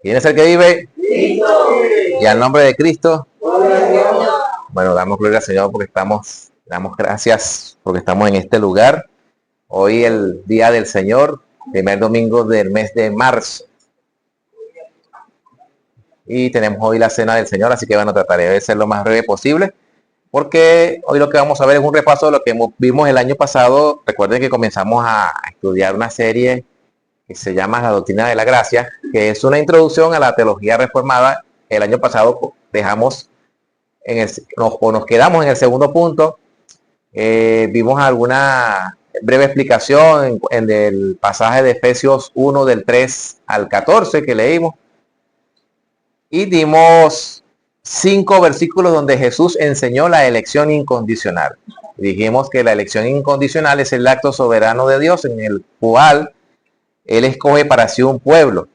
¿Quién es el que vive? Cristo. Y al nombre de Cristo. Bueno, damos gloria al Señor porque damos gracias porque estamos en este lugar. Hoy el día del Señor, primer domingo del mes de marzo. Y tenemos hoy la cena del Señor, así que bueno, trataré de ser lo más breve posible. Porque hoy lo que vamos a ver es un repaso de lo que vimos el año pasado. Recuerden que comenzamos a estudiar una serie que se llama La Doctrina de la Gracia, que es una introducción a la teología reformada. El año pasado nos quedamos en el segundo punto. Vimos alguna breve explicación en el pasaje de Efesios 1 del 3 al 14 que leímos. Y dimos 5 versículos donde Jesús enseñó la elección incondicional. Dijimos que la elección incondicional es el acto soberano de Dios en el cual Él escoge para sí un pueblo.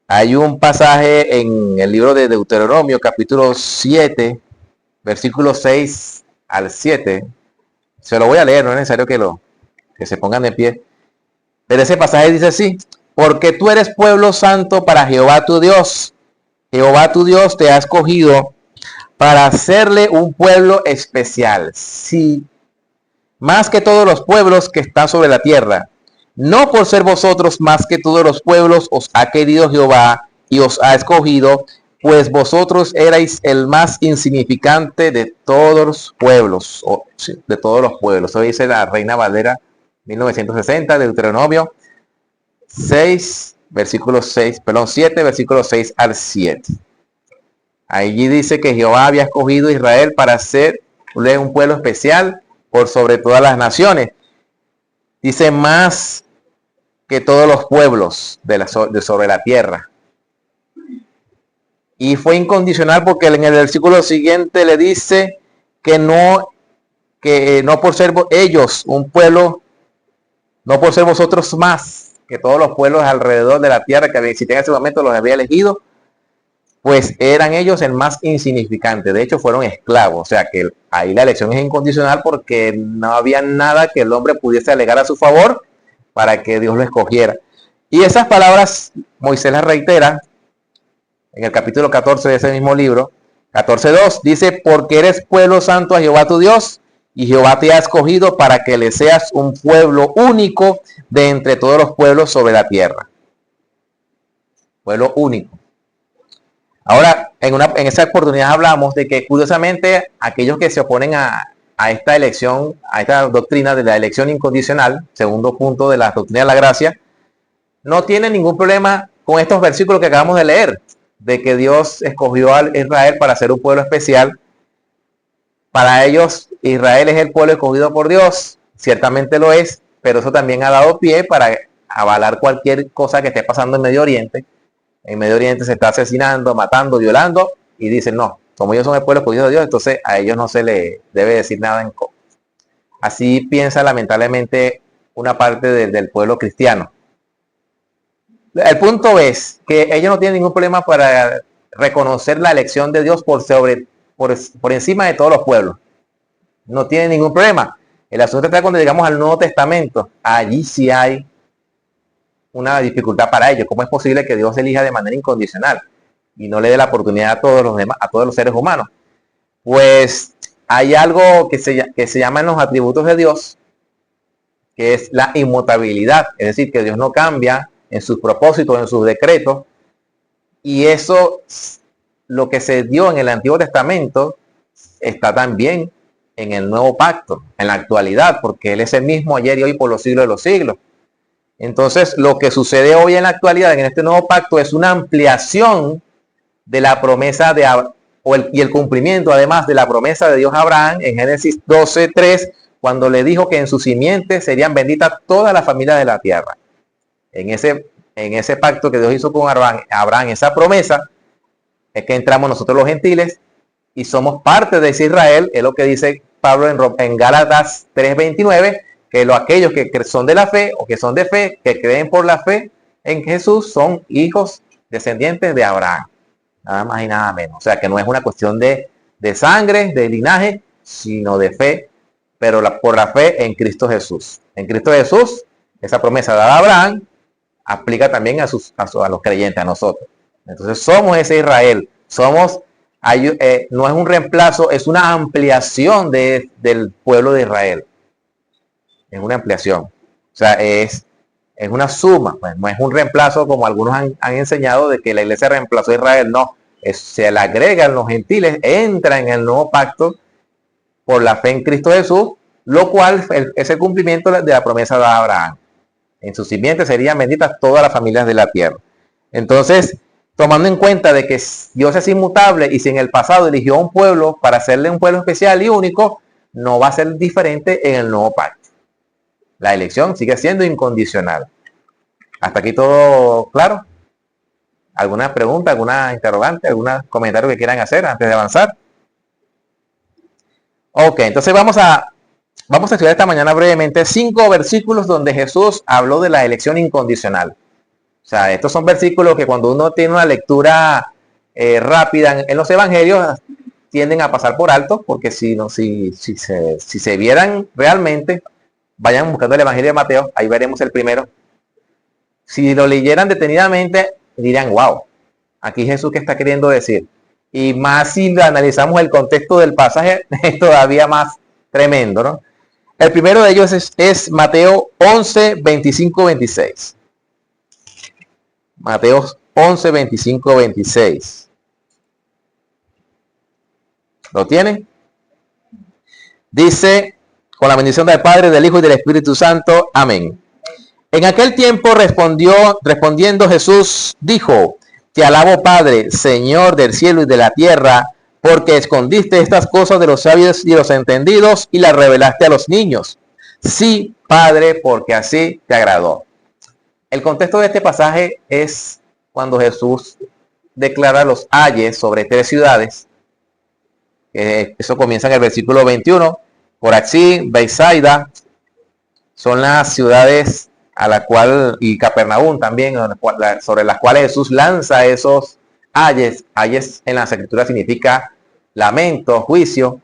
Hay un pasaje en el libro de Deuteronomio, capítulo 7, versículos 6 al 7. Se lo voy a leer, no es necesario que se pongan de pie. Pero ese pasaje dice así: porque tú eres pueblo santo para Jehová tu Dios. Jehová tu Dios te ha escogido para hacerle un pueblo especial. Sí, más que todos los pueblos que están sobre la tierra. No por ser vosotros más que todos los pueblos os ha querido Jehová y os ha escogido, pues vosotros erais el más insignificante de todos los pueblos. De todos los pueblos. Eso dice la Reina Valera 1960, de Deuteronomio 7, versículos 6 al 7. Allí dice que Jehová había escogido a Israel para ser un pueblo especial por sobre todas las naciones. Dice más que todos los pueblos de sobre la tierra. Y fue incondicional porque en el versículo siguiente le dice que no por ser ellos un pueblo, no por ser vosotros más que todos los pueblos alrededor de la tierra que existían en ese momento los había elegido, pues eran ellos el más insignificante. De hecho, fueron esclavos. O sea que ahí la elección es incondicional porque no había nada que el hombre pudiese alegar a su favor para que Dios lo escogiera. Y esas palabras Moisés las reitera en el capítulo 14 de ese mismo libro. 14:2 dice: porque eres pueblo santo a Jehová tu Dios, y Jehová te ha escogido para que le seas un pueblo único de entre todos los pueblos sobre la tierra. Pueblo único. Ahora, en esa oportunidad hablamos de que, curiosamente, aquellos que se oponen a esta elección, a esta doctrina de la elección incondicional, segundo punto de la doctrina de la gracia, no tienen ningún problema con estos versículos que acabamos de leer, de que Dios escogió a Israel para ser un pueblo especial. Para ellos, Israel es el pueblo escogido por Dios, ciertamente lo es, pero eso también ha dado pie para avalar cualquier cosa que esté pasando en Medio Oriente. En Medio Oriente se está asesinando, matando, violando, y dicen, no, como ellos son el pueblo escogido de Dios, entonces a ellos no se le debe decir nada en contra. Así piensa lamentablemente una parte del pueblo cristiano. El punto es que ellos no tienen ningún problema para reconocer la elección de Dios por encima de todos los pueblos. No tienen ningún problema. El asunto está cuando llegamos al Nuevo Testamento. Allí sí hay una dificultad para ellos. ¿Cómo es posible que Dios elija de manera incondicional y no le dé la oportunidad a todos los demás, a todos los seres humanos? Pues hay algo que se llaman los atributos de Dios, que es la inmutabilidad, es decir, que Dios no cambia en sus propósitos, en sus decretos, y eso, lo que se dio en el Antiguo Testamento, está también en el Nuevo Pacto, en la actualidad, porque Él es el mismo ayer y hoy por los siglos de los siglos. Entonces, lo que sucede hoy en la actualidad, en este nuevo pacto, es una ampliación de la promesa y el cumplimiento, además, de la promesa de Dios a Abraham en Génesis 12:3, cuando le dijo que en su simiente serían benditas todas las familias de la tierra. En ese pacto que Dios hizo con Abraham, esa promesa, es que entramos nosotros los gentiles y somos parte de ese Israel. Es lo que dice Pablo en Gálatas 3:29, que aquellos que son de la fe o que son de fe, que creen por la fe en Jesús, son hijos descendientes de Abraham. Nada más y nada menos. O sea que no es una cuestión de sangre, de linaje, sino de fe, pero por la fe en Cristo Jesús. En Cristo Jesús, esa promesa dada a Abraham aplica también a los creyentes, a nosotros. Entonces somos ese Israel. No es un reemplazo, es una ampliación del pueblo de Israel. Es una ampliación. O sea, es una suma. Pues, no es un reemplazo como algunos han enseñado de que la iglesia reemplazó a Israel. No, se le agregan los gentiles, entran en el nuevo pacto por la fe en Cristo Jesús, lo cual es el cumplimiento de la promesa de Abraham. En su simiente serían benditas todas las familias de la tierra. Entonces, tomando en cuenta de que Dios es inmutable y si en el pasado eligió un pueblo para hacerle un pueblo especial y único, no va a ser diferente en el nuevo pacto. La elección sigue siendo incondicional. ¿Hasta aquí todo claro? ¿Alguna pregunta, alguna interrogante, algún comentario que quieran hacer antes de avanzar? Ok, entonces vamos a estudiar esta mañana brevemente 5 versículos donde Jesús habló de la elección incondicional. O sea, estos son versículos que cuando uno tiene una lectura rápida en los evangelios tienden a pasar por alto, porque si se vieran realmente, vayan buscando el evangelio de Mateo, ahí veremos el primero. Si lo leyeran detenidamente, dirían, wow, aquí Jesús qué está queriendo decir. Y más si analizamos el contexto del pasaje, es todavía más tremendo, ¿no? El primero de ellos es Mateo 11, 25, 26. Mateo 11, 25, 26. ¿Lo tienen? Dice, con la bendición del Padre, del Hijo y del Espíritu Santo. Amén. En aquel tiempo respondiendo Jesús, dijo, te alabo Padre, Señor del cielo y de la tierra, porque escondiste estas cosas de los sabios y los entendidos y las revelaste a los niños. Sí, Padre, porque así te agradó. El contexto de este pasaje es cuando Jesús declara los ayes sobre 3 ciudades. Eso comienza en el versículo 21. Corazín, Beisaida, son las ciudades a la cual, y Capernaum también, sobre las cuales Jesús lanza esos ayes. Ayes en las escrituras significa lamento, juicio.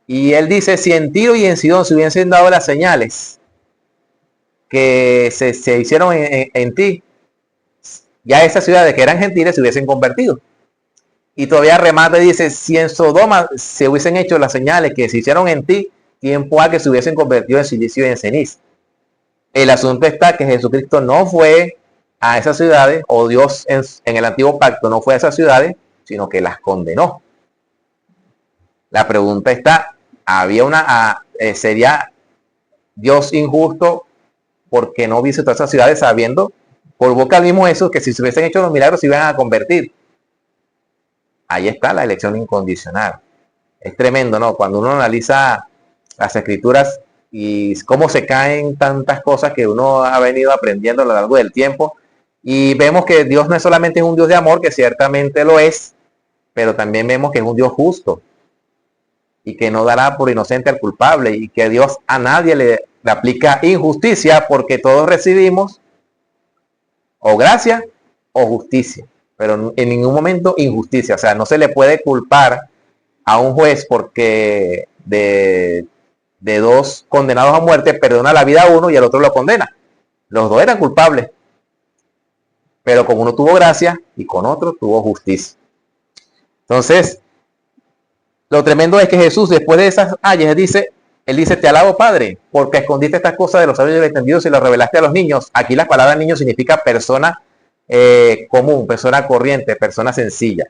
Y él dice, si en Tiro y en Sidón se hubiesen dado las señales que se hicieron en ti, ya esas ciudades que eran gentiles se hubiesen convertido. Y todavía remata y dice, si en Sodoma se hubiesen hecho las señales que se hicieron en ti, tiempo a que se hubiesen convertido en silicio y en ceniza. El asunto está que Jesucristo no fue a esas ciudades, o Dios en el antiguo pacto no fue a esas ciudades, sino que las condenó. La pregunta está, ¿sería Dios injusto porque no visitó esas ciudades sabiendo por boca al mismo Jesús que si se hubiesen hecho los milagros se iban a convertir? Ahí está la elección incondicional. Es tremendo, ¿no? Cuando uno analiza las escrituras y cómo se caen tantas cosas que uno ha venido aprendiendo a lo largo del tiempo, y vemos que Dios no es solamente un Dios de amor, que ciertamente lo es, pero también vemos que es un Dios justo y que no dará por inocente al culpable, y que Dios a nadie le aplica injusticia, porque todos recibimos o gracia o justicia, pero en ningún momento injusticia. O sea, no se le puede culpar a un juez porque de 2 condenados a muerte perdona la vida a uno y al otro lo condena. Los 2 eran culpables, pero con uno tuvo gracia y con otro tuvo justicia. Entonces, lo tremendo es que Jesús, después de esas ayes, él dice, te alabo Padre, porque escondiste estas cosas de los sabios y los entendidos y las revelaste a los niños. Aquí la palabra niño significa persona común, persona corriente, persona sencilla.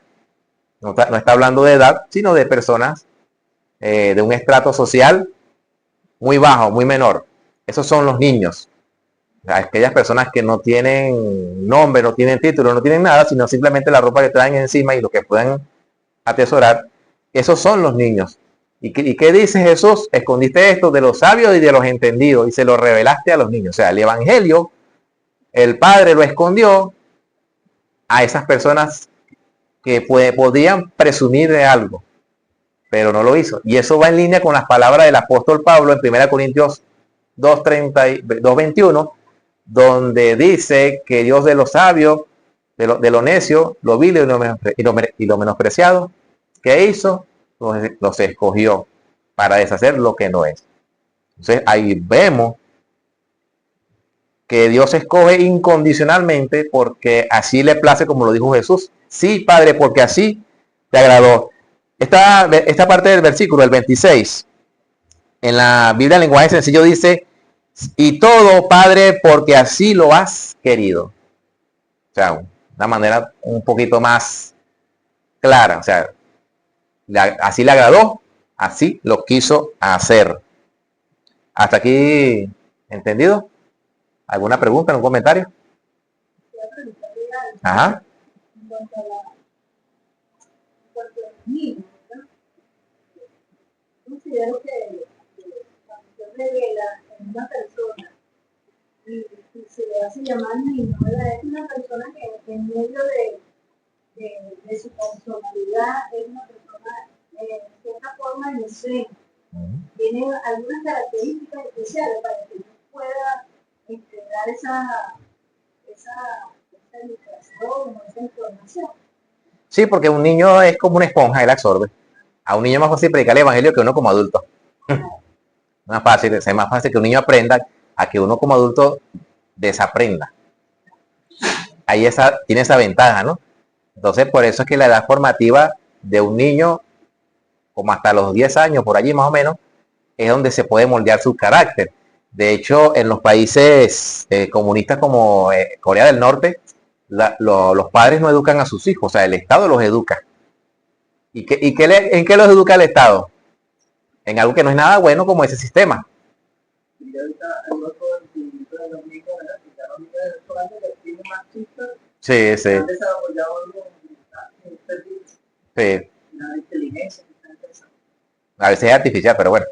No está hablando de edad, sino de personas de un estrato social muy bajo, muy menor. Esos son los niños. Aquellas personas que no tienen nombre, no tienen título, no tienen nada, sino simplemente la ropa que traen encima y lo que puedan atesorar. Esos son los niños. ¿Y qué dice Jesús? Escondiste esto de los sabios y de los entendidos y se lo revelaste a los niños. O sea, el evangelio, el Padre lo escondió a esas personas que podían presumir de algo, pero no lo hizo. Y eso va en línea con las palabras del apóstol Pablo en 1 Corintios 2:21, donde dice que Dios de los sabios, de lo necio, lo vil y lo menospreciado, ¿qué hizo? Los escogió para deshacer lo que no es. Entonces ahí vemos que Dios escoge incondicionalmente porque así le place, como lo dijo Jesús. Sí, Padre, porque así te agradó. Esta parte del versículo, el 26, en la Biblia en lenguaje sencillo dice, y todo, Padre, porque así lo has querido. O sea, una manera un poquito más clara. O sea, así le agradó, así lo quiso hacer. Hasta aquí, ¿entendido? ¿Alguna pregunta, algún comentario? Ajá. Considero que cuando se revela en una persona y se le hace llamar niño, ¿verdad? Es una persona que en medio de su personalidad es una persona de cierta forma inocente. Tiene algunas características especiales para que yo pueda dar esa educación o esa información. Sí, porque un niño es como una esponja, él absorbe. A un niño es más fácil predicar el evangelio que uno como adulto. Es más fácil que un niño aprenda a que uno como adulto desaprenda. Ahí tiene esa ventaja, ¿no? Entonces, por eso es que la edad formativa de un niño, como hasta los 10 años, por allí más o menos, es donde se puede moldear su carácter. De hecho, en los países comunistas como Corea del Norte, los padres no educan a sus hijos, o sea, el Estado los educa. ¿En qué los educa el Estado? En algo que no es nada bueno como ese sistema. Sí, sí. Sí. A veces es artificial, pero bueno.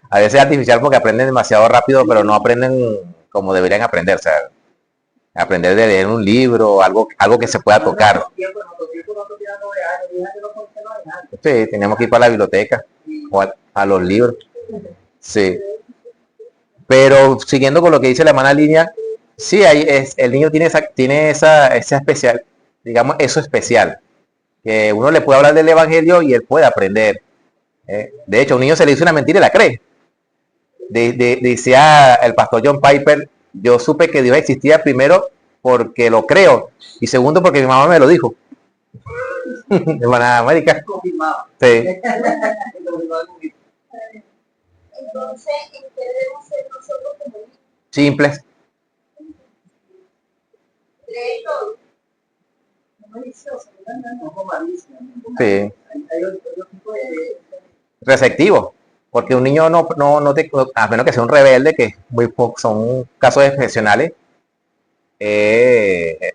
A veces es artificial porque aprenden demasiado rápido, pero no aprenden como deberían aprender. O sea, aprender de leer un libro, algo que se pueda tocar. Sí, tenemos que ir para la biblioteca o a los libros. Sí. Pero siguiendo con lo que dice la hermana Línea, sí, el niño tiene esa especial, digamos, eso especial. Que uno le puede hablar del evangelio y él puede aprender. De hecho, a un niño se le dice una mentira y la cree. Decía el pastor John Piper, yo supe que Dios existía primero porque lo creo y segundo porque mi mamá me lo dijo. Hermana América. Sí. Entonces, ¿en qué debemos ser nosotros como niños? Simples. Cree todo. No malicioso, ¿verdad? Sí. Receptivo. Porque un niño no a menos que sea un rebelde, que son casos excepcionales, es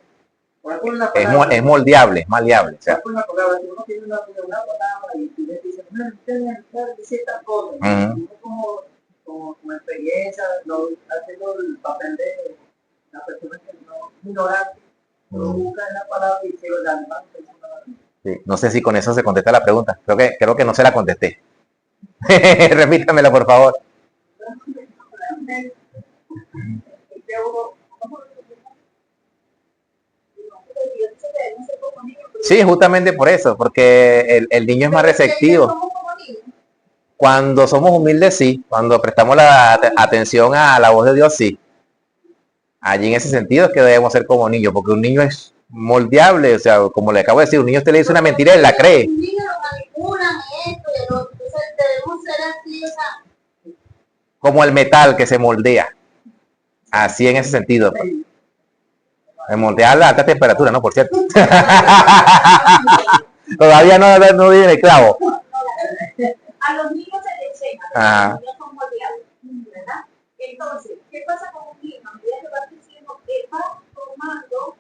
moldeable, es maleable. O sea, como experiencia, haciendo el papel de la persona que no ignorante, busca en la palabra y se lo dan. Sí. No sé si con eso se contesta la pregunta. Creo que no se la contesté. Repítamela, por favor. Sí, justamente por eso, porque el niño es más receptivo. Cuando somos humildes, sí. Cuando prestamos la atención a la voz de Dios, sí. Allí en ese sentido es que debemos ser como niños, porque un niño es moldeable, o sea, como le acabo de decir, un niño usted le dice una mentira y él la cree. Un niño lo manipulan y esto y el otro, entonces debemos ser así, o sea. Como el metal que se moldea. Así en ese sentido. Se moldea a la alta temperatura, ¿no? Por cierto. Todavía no viene el clavo. A los niños se les enseña, los niños son moldeables, ¿verdad? Entonces, ¿qué pasa con un niño? A medida que va creciendo, él va tomando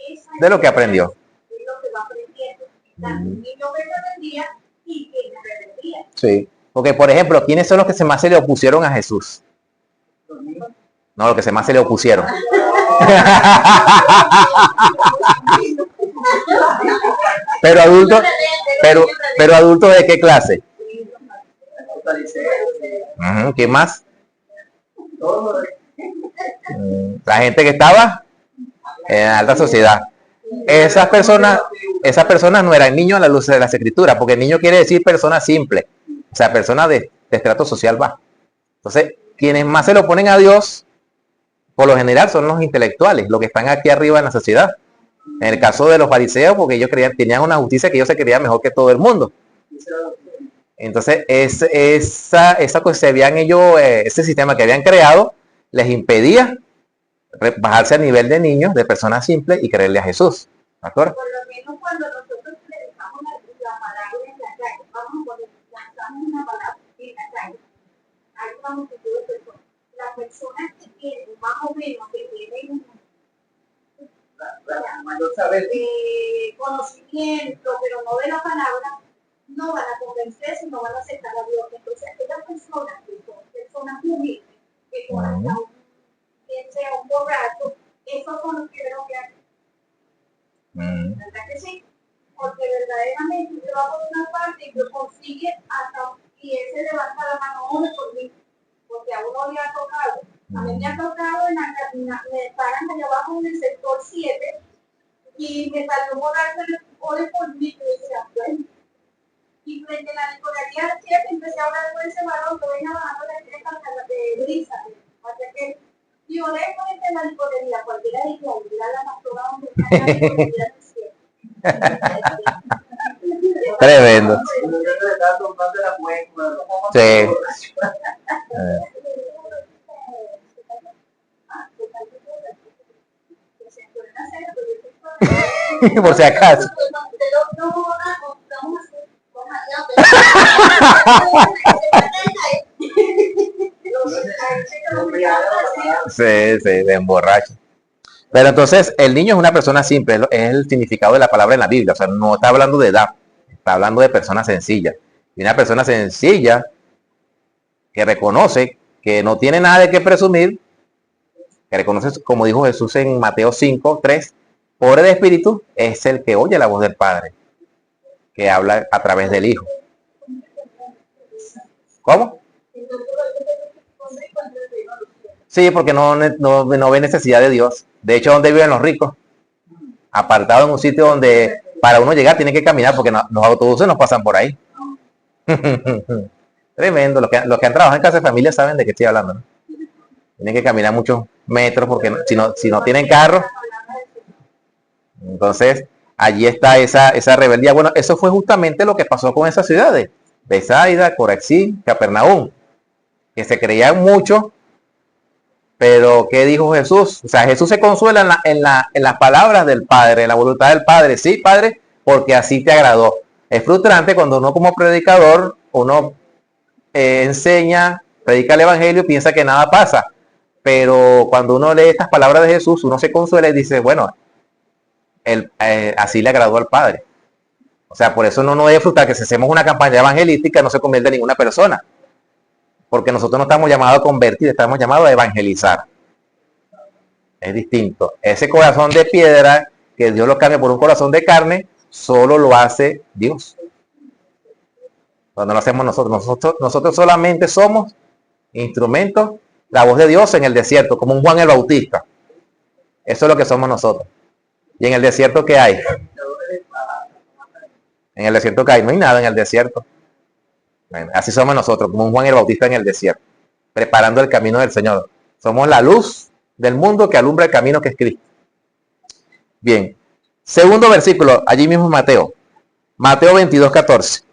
esa de lo que aprendió. De lo que va aprendiendo. Un niño ve rebeldía y tiene rebeldía. Sí. Porque, por ejemplo, ¿quiénes son los que más se le opusieron a Jesús? No, los que más se le opusieron. Pero adultos, pero adultos ¿de qué clase? ¿Qué más? La gente que estaba en la alta sociedad. Esas personas no eran niños a la luz de las escrituras, porque niño quiere decir persona simple, o sea, persona de estrato social bajo. Entonces, quienes más se lo oponen a Dios, por lo general son los intelectuales, los que están aquí arriba en la sociedad. En el caso de los fariseos, porque ellos tenían una justicia que ellos se creían mejor que todo el mundo. Entonces, esa cosa se habían ellos, ese sistema que habían creado, les impedía bajarse a nivel de niños, de personas simples y creerle a Jesús. ¿De acuerdo? Por lo menos cuando nosotros predicamos la palabra en la calle, vamos cuando lanzamos una palabra en la calle, hay una multitud de personas. Las personas que tienen más o menos, que tienen mayor saber. conocimiento, pero no de la palabra, no van a convencerse, no van a aceptar a Dios. Entonces, aquellas personas que son personas humildes, que con hasta quien sea un borracho, esos son los primeros que hacen. ¿Verdad que sí? Porque verdaderamente usted va por una parte y lo consigue hasta y él se levanta la mano, hombre, por mí, porque a uno le ha tocado. A mí me ha tocado me paran allá abajo en el sector 7 y me salió un borracho en el ore por mí, que decía, bueno. Y frente a la licorería 7 empecé a hablar con ese varón que venía bajando de brisa, y oré frente a la licorería, cualquiera de ellos, la pastora donde está la licorería 7. Tremendo. Sí. Por si acaso. Sí, de emborracho. Pero entonces el niño es una persona simple, es el significado de la palabra en la Biblia, o sea, no está hablando de edad, está hablando de personas sencillas. Y una persona sencilla que reconoce que no tiene nada de qué presumir, que reconoce, como dijo Jesús en Mateo 5:3, pobre de espíritu es el que oye la voz del Padre, que habla a través del Hijo. ¿Cómo? Sí, porque no ve necesidad de Dios. De hecho, ¿dónde viven los ricos? Apartados en un sitio donde para uno llegar tiene que caminar porque los autobuses no pasan por ahí. Tremendo. Los que han trabajado en casa de familia saben de qué estoy hablando, ¿no? Tienen que caminar muchos metros porque si no tienen carro. Entonces, allí está esa rebeldía. Bueno, eso fue justamente lo que pasó con esas ciudades. Betsaida, Corazín, Capernaum, que se creían mucho, pero ¿qué dijo Jesús? O sea, Jesús se consuela en las palabras del Padre, en la voluntad del Padre. Sí, Padre, porque así te agradó. Es frustrante cuando uno como predicador, uno enseña, predica el Evangelio y piensa que nada pasa. Pero cuando uno lee estas palabras de Jesús, uno se consuela y dice, bueno, así le agradó al Padre. O sea, por eso no nos debe frustrar que si hacemos una campaña evangelística no se convierte en ninguna persona. Porque nosotros no estamos llamados a convertir, estamos llamados a evangelizar. Es distinto. Ese corazón de piedra, que Dios lo cambia por un corazón de carne, solo lo hace Dios. Cuando lo hacemos nosotros solamente somos instrumentos, la voz de Dios en el desierto, como un Juan el Bautista. Eso es lo que somos nosotros. ¿Y en el desierto qué hay? En el desierto que hay, no hay nada en el desierto. Bueno, así somos nosotros, como un Juan el Bautista en el desierto, preparando el camino del Señor. Somos la luz del mundo que alumbra el camino que es Cristo. Bien, segundo versículo, allí mismo Mateo 22:14.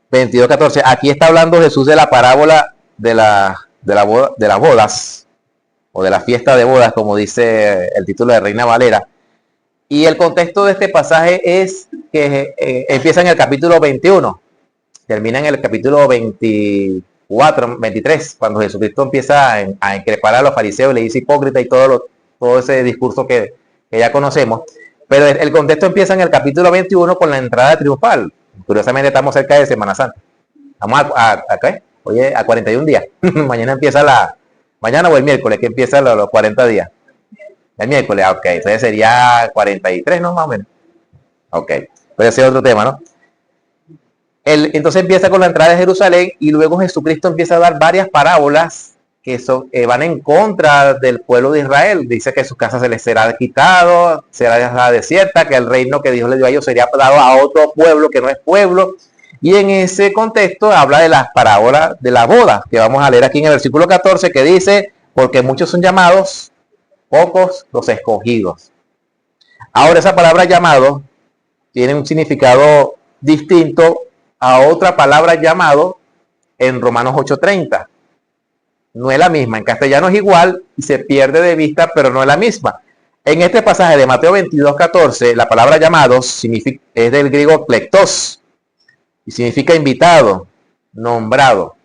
22:14. Aquí está hablando Jesús de la parábola de las bodas, o de la fiesta de bodas, como dice el título de Reina Valera. Y el contexto de este pasaje es que empieza en el capítulo 21, termina en el capítulo 24, 23, cuando Jesucristo empieza a increpar a los fariseos, le dice hipócrita y todo ese discurso que ya conocemos. Pero el contexto empieza en el capítulo 21 con la entrada triunfal. Curiosamente estamos cerca de Semana Santa. Estamos a 41 días. Mañana o el miércoles que empiezan los 40 días. El miércoles, ok, entonces sería 43, ¿no? Más o menos. Ok, puede ser otro tema, ¿no? Entonces empieza con la entrada de Jerusalén y luego Jesucristo empieza a dar varias parábolas que van en contra del pueblo de Israel. Dice que su casa se les será quitado, será desierta, que el reino que Dios le dio a ellos sería dado a otro pueblo que no es pueblo. Y en ese contexto habla de las parábolas de la boda, que vamos a leer aquí en el versículo 14, que dice, porque muchos son llamados, pocos los escogidos. Ahora esa palabra llamado tiene un significado distinto a otra palabra llamado en Romanos 8:30. No es la misma, en castellano es igual y se pierde de vista, pero no es la misma. En este pasaje de Mateo 22:14, la palabra llamados es del griego kleptos y significa invitado, nombrado.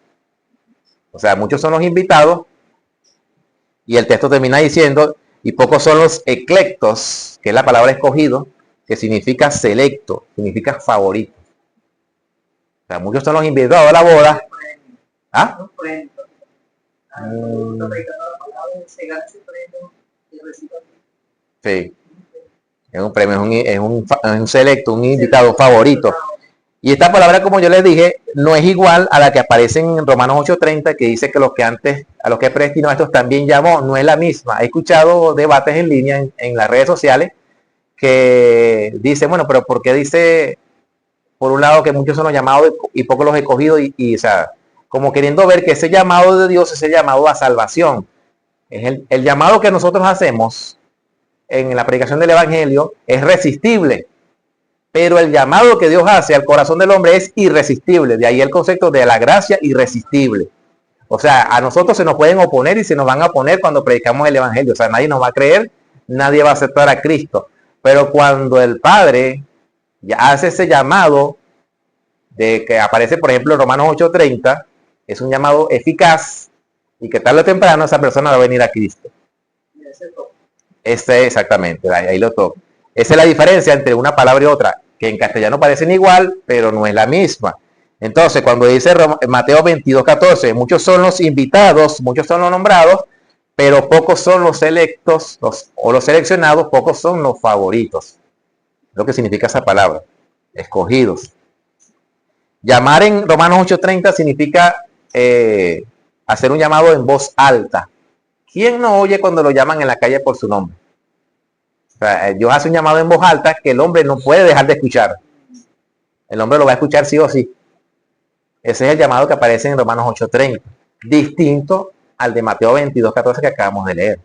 O sea, muchos son los invitados y el texto termina diciendo, y pocos son los eclectos, que es la palabra escogido, que significa selecto, significa favorito. O sea, muchos son los invitados a la boda. ¿Ah? Sí, es un premio, es un selecto, un invitado favorito. Y esta palabra, como yo les dije, no es igual a la que aparece en Romanos 8:30, que dice que los que antes, a los que predestinó a estos también llamó. No es la misma. He escuchado debates en línea en las redes sociales que dicen, bueno, pero ¿por qué dice, por un lado, que muchos son los llamados y pocos los escogidos? O sea, como queriendo ver que ese llamado de Dios es el llamado a salvación. Es el llamado que nosotros hacemos en la predicación del Evangelio es resistible. Pero el llamado que Dios hace al corazón del hombre es irresistible. De ahí el concepto de la gracia irresistible. O sea, a nosotros se nos pueden oponer y se nos van a oponer cuando predicamos el Evangelio. O sea, nadie nos va a creer, nadie va a aceptar a Cristo. Pero cuando el Padre ya hace ese llamado de que aparece, por ejemplo, en Romanos 8:30, es un llamado eficaz y que tarde o temprano esa persona va a venir a Cristo. Exactamente, ahí lo toco. Esa es la diferencia entre una palabra y otra, que en castellano parecen igual, pero no es la misma. Entonces, cuando dice Mateo 22:14, muchos son los invitados, muchos son los nombrados, pero pocos son los electos o los seleccionados, pocos son los favoritos. Lo que significa esa palabra, escogidos. Llamar en Romanos 8:30 significa hacer un llamado en voz alta. ¿Quién no oye cuando lo llaman en la calle por su nombre? O sea, Dios hace un llamado en voz alta que el hombre no puede dejar de escuchar. El hombre lo va a escuchar sí o sí. Ese es el llamado que aparece en Romanos 8:30, distinto al de Mateo 22:14 que acabamos de leer.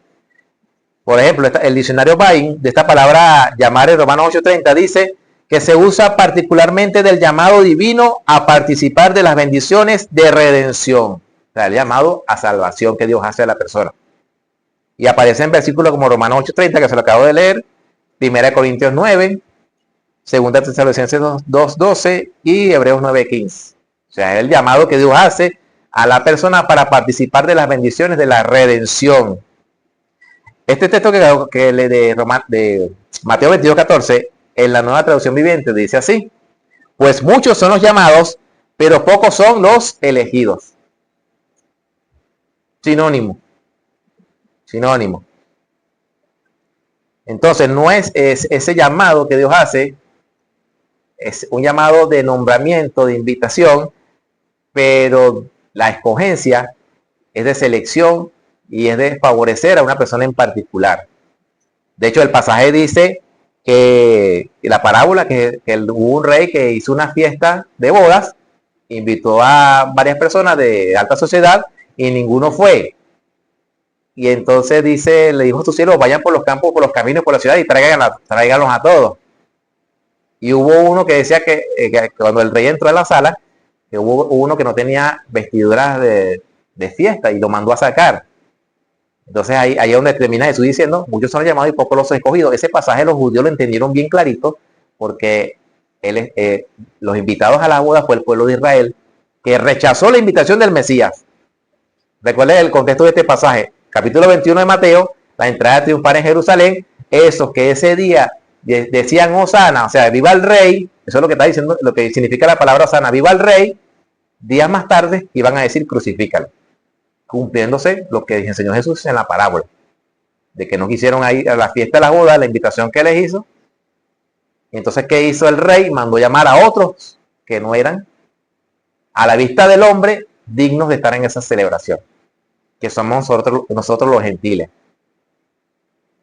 Por ejemplo, el diccionario Bain de esta palabra llamar en Romanos 8:30 dice que se usa particularmente del llamado divino a participar de las bendiciones de redención. O sea, el llamado a salvación que Dios hace a la persona. Y aparece en versículos como Romanos 8:30, que se lo acabo de leer, 1 Corintios 9, 2 Tesalonicenses 2:12 y Hebreos 9:15. O sea, es el llamado que Dios hace a la persona para participar de las bendiciones de la redención. Este texto que le de Mateo 22:14, en la Nueva Traducción Viviente, dice así: pues muchos son los llamados, pero pocos son los elegidos. Sinónimo. Entonces, no es ese llamado que Dios hace, es un llamado de nombramiento, de invitación, pero la escogencia es de selección y es de favorecer a una persona en particular. De hecho, el pasaje dice que la parábola, que hubo un rey que hizo una fiesta de bodas, invitó a varias personas de alta sociedad y ninguno fue. Y entonces le dijo a sus siervos, vayan por los campos, por los caminos, por la ciudad y tráiganlos a todos. Y hubo uno que decía que cuando el rey entró en la sala, que hubo uno que no tenía vestiduras de fiesta y lo mandó a sacar. Entonces ahí es donde termina Jesús diciendo, muchos son llamados y pocos los escogidos. Ese pasaje los judíos lo entendieron bien clarito porque los invitados a la boda fue el pueblo de Israel que rechazó la invitación del Mesías. Recuerden el contexto de este pasaje. Capítulo 21 de Mateo, la entrada triunfal en Jerusalén, esos que ese día decían Hosana, o sea, viva el rey, eso es lo que está diciendo, lo que significa la palabra Hosana, viva el rey, días más tarde iban a decir crucifícalo, cumpliéndose lo que enseñó Jesús en la parábola, de que no quisieron ir a la fiesta de la boda, la invitación que les hizo. Y entonces, ¿qué hizo el rey? Mandó llamar a otros que no eran, a la vista del hombre, dignos de estar en esa celebración, que somos nosotros los gentiles.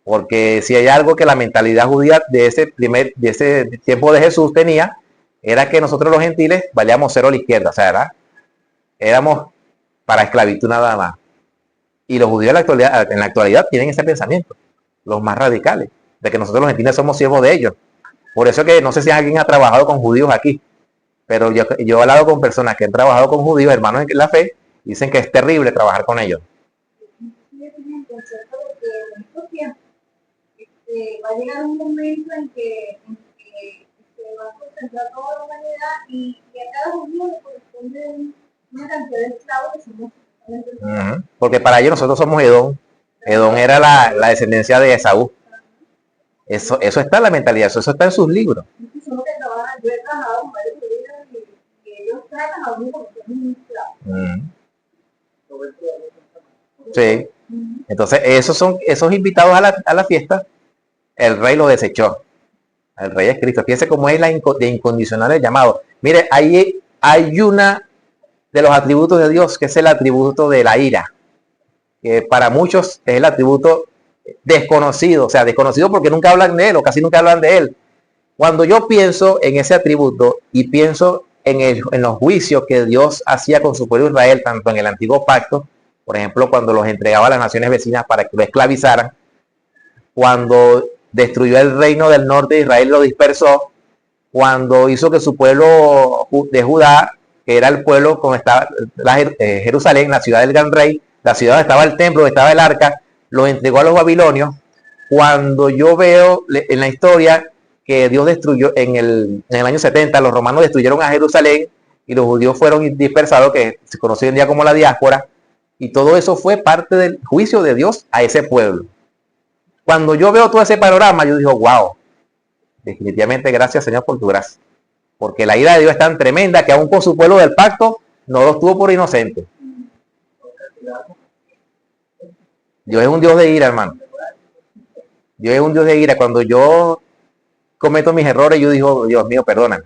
Porque si hay algo que la mentalidad judía de ese tiempo de Jesús tenía, era que nosotros los gentiles valíamos cero a la izquierda, o sea, éramos para esclavitud nada más. Y los judíos en la actualidad tienen ese pensamiento, los más radicales, de que nosotros los gentiles somos siervos de ellos. Por eso que no sé si alguien ha trabajado con judíos aquí, pero yo he hablado con personas que han trabajado con judíos, hermanos en la fe, dicen que es terrible trabajar con ellos. Yo tenía el concepto de que en estos tiempos va a llegar un momento en que va a concentrar toda la humanidad y a cada judío le corresponde una cantidad de esclavos que somos. Porque para ellos nosotros somos Edom. Edom era la descendencia de Esaú. Eso está en la mentalidad, eso está en sus libros. Yo he trabajado con varios judíos y ellos tratan a uno como si fuera un esclavo. Sí. Entonces, esos invitados a la fiesta, el rey los desechó. El rey es Cristo. Fíjense cómo es de incondicional el llamado. Mire, hay una de los atributos de Dios, que es el atributo de la ira, que para muchos es el atributo desconocido, o sea, desconocido porque nunca hablan de él o casi nunca hablan de él. Cuando yo pienso en ese atributo y pienso en los juicios que Dios hacía con su pueblo Israel, tanto en el antiguo pacto, por ejemplo, cuando los entregaba a las naciones vecinas para que lo esclavizaran, cuando destruyó el reino del norte de Israel, lo dispersó, cuando hizo que su pueblo de Judá, que era el pueblo como estaba Jerusalén, la ciudad del gran rey, la ciudad donde estaba el templo, donde estaba el arca, lo entregó a los babilonios. Cuando yo veo en la historia que Dios destruyó en el año 70, los romanos destruyeron a Jerusalén y los judíos fueron dispersados, que se conoce hoy en día como la diáspora, y todo eso fue parte del juicio de Dios a ese pueblo. Cuando yo veo todo ese panorama, yo digo, wow, definitivamente gracias, Señor, por tu gracia. Porque la ira de Dios es tan tremenda que aún con su pueblo del pacto no los tuvo por inocentes. Dios es un Dios de ira, hermano. Dios es un Dios de ira. Cuando yo cometo mis errores, yo digo, Dios mío, perdóname.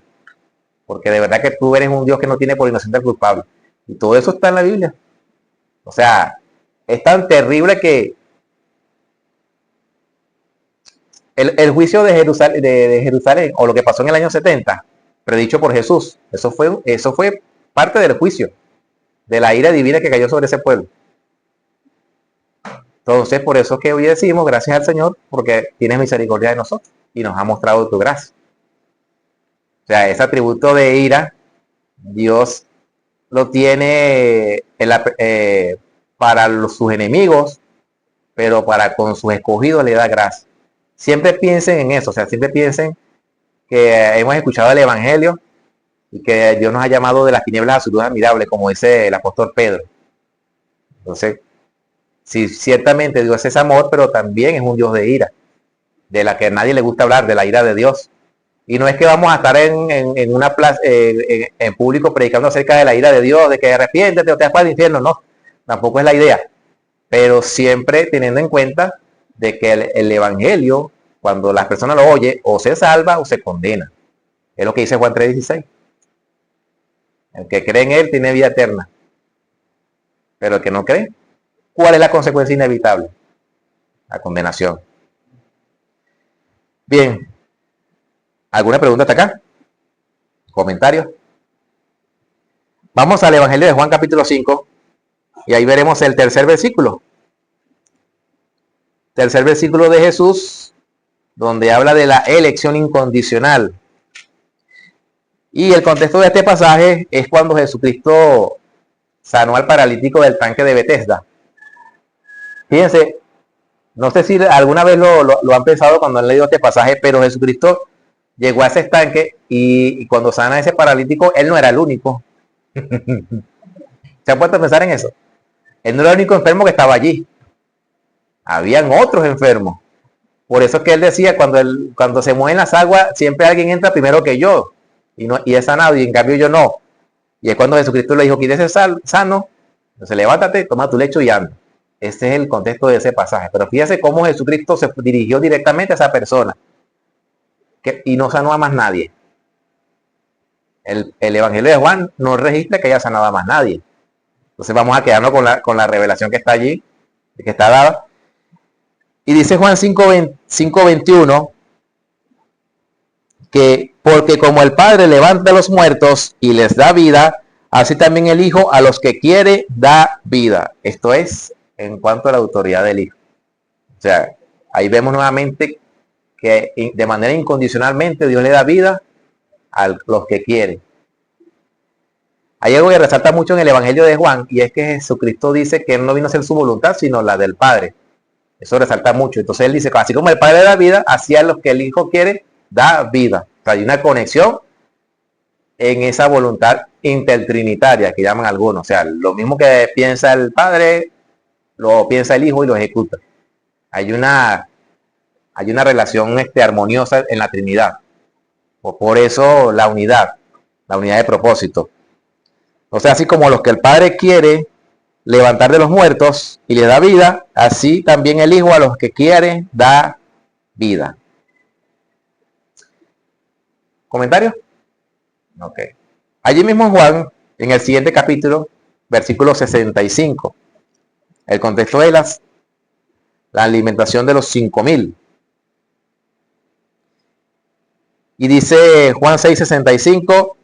Porque de verdad que tú eres un Dios que no tiene por inocente al culpable. Y todo eso está en la Biblia. O sea, es tan terrible que el juicio de Jerusalén, o lo que pasó en el año 70, predicho por Jesús, eso fue parte del juicio, de la ira divina que cayó sobre ese pueblo. Entonces, por eso es que hoy decimos, gracias al Señor, porque tienes misericordia de nosotros y nos ha mostrado tu gracia. O sea, ese atributo de ira, Dios lo tiene para sus enemigos, pero para con sus escogidos le da gracia. Siempre piensen en eso, o sea, siempre piensen que hemos escuchado el Evangelio y que Dios nos ha llamado de las tinieblas a su luz admirable, como dice el apóstol Pedro. Entonces, sí, ciertamente Dios es amor, pero también es un Dios de ira, de la que a nadie le gusta hablar, de la ira de Dios. Y no es que vamos a estar en una plaza, en público predicando acerca de la ira de Dios, de que arrepiéntete o te vas para el infierno, no, tampoco es la idea. Pero siempre teniendo en cuenta de que el Evangelio, cuando las personas lo oyen, o se salva o se condena. Es lo que dice Juan 3:16. El que cree en él tiene vida eterna. Pero el que no cree, ¿cuál es la consecuencia inevitable? La condenación. Bien. ¿Alguna pregunta hasta acá? ¿Comentarios? Vamos al Evangelio de Juan capítulo 5 y ahí veremos el tercer versículo. Tercer versículo de Jesús, donde habla de la elección incondicional. Y el contexto de este pasaje es cuando Jesucristo sanó al paralítico del tanque de Betesda. Fíjense, no sé si alguna vez lo han pensado cuando han leído este pasaje, pero Jesucristo llegó a ese estanque y cuando sana a ese paralítico, él no era el único. ¿Se han puesto a pensar en eso? Él no era el único enfermo que estaba allí. Habían otros enfermos. Por eso es que él decía, cuando se mueven las aguas, siempre alguien entra primero que yo. Y es sanado, y en cambio yo no. Y es cuando Jesucristo le dijo, quieres ser sano, entonces levántate, toma tu lecho y anda. Ese es el contexto de ese pasaje. Pero fíjese cómo Jesucristo se dirigió directamente a esa persona. Y no sanó a más nadie. El Evangelio de Juan no registra que haya sanado a más nadie. Entonces vamos a quedarnos con la revelación que está allí, que está dada. Y dice Juan 5:21, que porque como el Padre levanta a los muertos y les da vida, así también el Hijo a los que quiere da vida. Esto es en cuanto a la autoridad del Hijo. O sea, ahí vemos nuevamente que de manera incondicionalmente Dios le da vida a los que quiere. Hay algo que resalta mucho en el Evangelio de Juan, y es que Jesucristo dice que Él no vino a hacer su voluntad, sino la del Padre. Eso resalta mucho. Entonces Él dice, así como el Padre da vida, así a los que el Hijo quiere, da vida. O sea, hay una conexión en esa voluntad intertrinitaria que llaman algunos. O sea, lo mismo que piensa el Padre, lo piensa el Hijo y lo ejecuta. Hay una relación armoniosa en la Trinidad. Por eso la unidad de propósito. O sea, así como los que el Padre quiere levantar de los muertos y le da vida, así también el Hijo a los que quiere da vida. ¿Comentarios? Ok. Allí mismo Juan, en el siguiente capítulo, versículo 65, el contexto de la alimentación de los 5,000. Y dice Juan 6:65,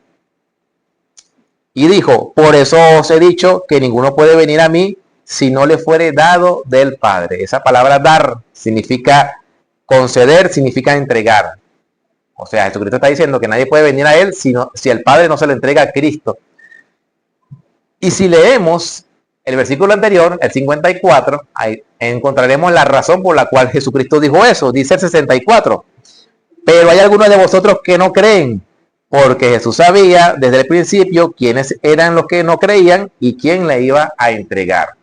y dijo, por eso os he dicho que ninguno puede venir a mí si no le fuere dado del Padre. Esa palabra dar significa conceder, significa entregar. O sea, Jesucristo está diciendo que nadie puede venir a Él si el Padre no se lo entrega a Cristo. Y si leemos el versículo anterior, el 54, ahí encontraremos la razón por la cual Jesucristo dijo eso. Dice el 64, pero hay algunos de vosotros que no creen, porque Jesús sabía desde el principio quiénes eran los que no creían y quién le iba a entregar.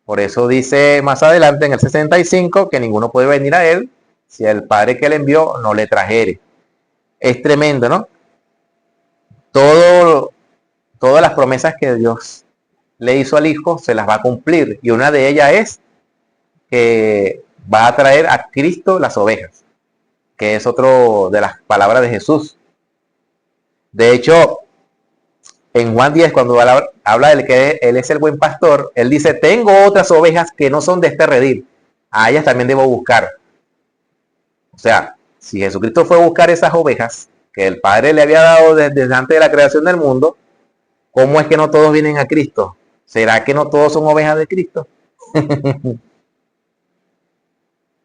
Por eso dice más adelante en el 65 que ninguno puede venir a Él si el Padre que le envió no le trajere. Es tremendo, ¿no? Todas las promesas que Dios le hizo al Hijo se las va a cumplir. Y una de ellas es que va a traer a Cristo las ovejas, que es otro de las palabras de Jesús. De hecho, en Juan 10, cuando habla de que Él es el buen pastor, Él dice, tengo otras ovejas que no son de este redil. A ellas también debo buscar. O sea, si Jesucristo fue a buscar esas ovejas que el Padre le había dado desde antes de la creación del mundo, ¿cómo es que no todos vienen a Cristo? ¿Será que no todos son ovejas de Cristo?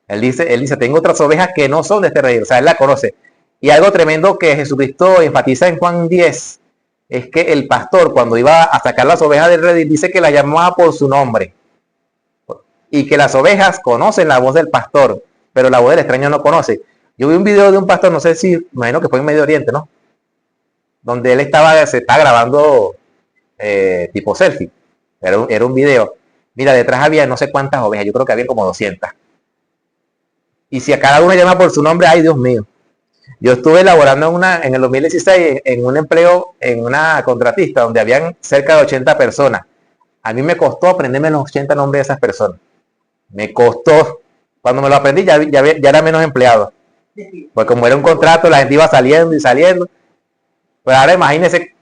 Él dice, tengo otras ovejas que no son de este redil. O sea, Él la conoce. Y algo tremendo que Jesucristo enfatiza en Juan 10 es que el pastor, cuando iba a sacar las ovejas del redil, dice que las llamaba por su nombre. Y que las ovejas conocen la voz del pastor, pero la voz del extraño no conoce. Yo vi un video de un pastor, no sé si, imagino que fue en Medio Oriente, ¿no? Donde él se está grabando tipo selfie. Era un video. Mira, detrás había no sé cuántas ovejas, yo creo que había como 200. Y si a cada una llama por su nombre, ay Dios mío. Yo estuve elaborando en el 2016 en un empleo en una contratista donde habían cerca de 80 personas. A mí me costó aprenderme los 80 nombres de esas personas. Me costó. Cuando me lo aprendí ya era menos empleado. Pues como era un contrato, la gente iba saliendo y saliendo. Pero ahora imagínense.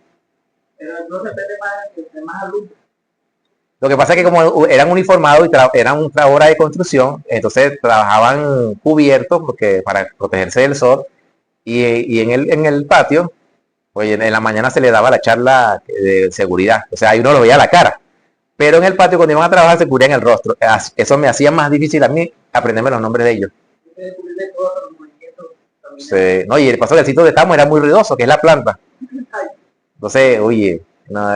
Pero entonces depende más alumnos. Lo que pasa es que como eran uniformados y eran una obra de construcción, entonces trabajaban cubiertos porque para protegerse del sol. Y en el patio, pues en la mañana se le daba la charla de seguridad. O sea, ahí uno lo veía a la cara. Pero en el patio, cuando iban a trabajar, se cubrían el rostro. Eso me hacía más difícil a mí aprenderme los nombres de ellos. Sí. No, y el paso del sitio de estamos era muy ruidoso, que es la planta. Entonces, oye, no,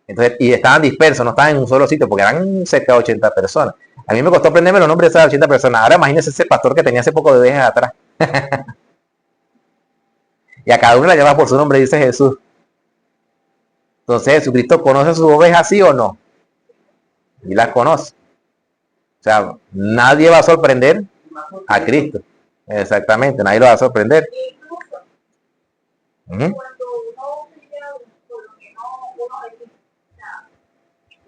entonces, y estaban dispersos, no estaban en un solo sitio, porque eran cerca de 80 personas. A mí me costó aprenderme los nombres de esas 80 personas. Ahora imagínense ese pastor que tenía hace poco de ovejas atrás. Y a cada uno la llama por su nombre, dice Jesús. Entonces, ¿Jesucristo conoce sus ovejas, sí o no? Y las conoce. O sea, nadie va a sorprender a Cristo. Exactamente, nadie lo va a sorprender. Incluso Uh-huh. cuando uno sería por lo que no uno necesita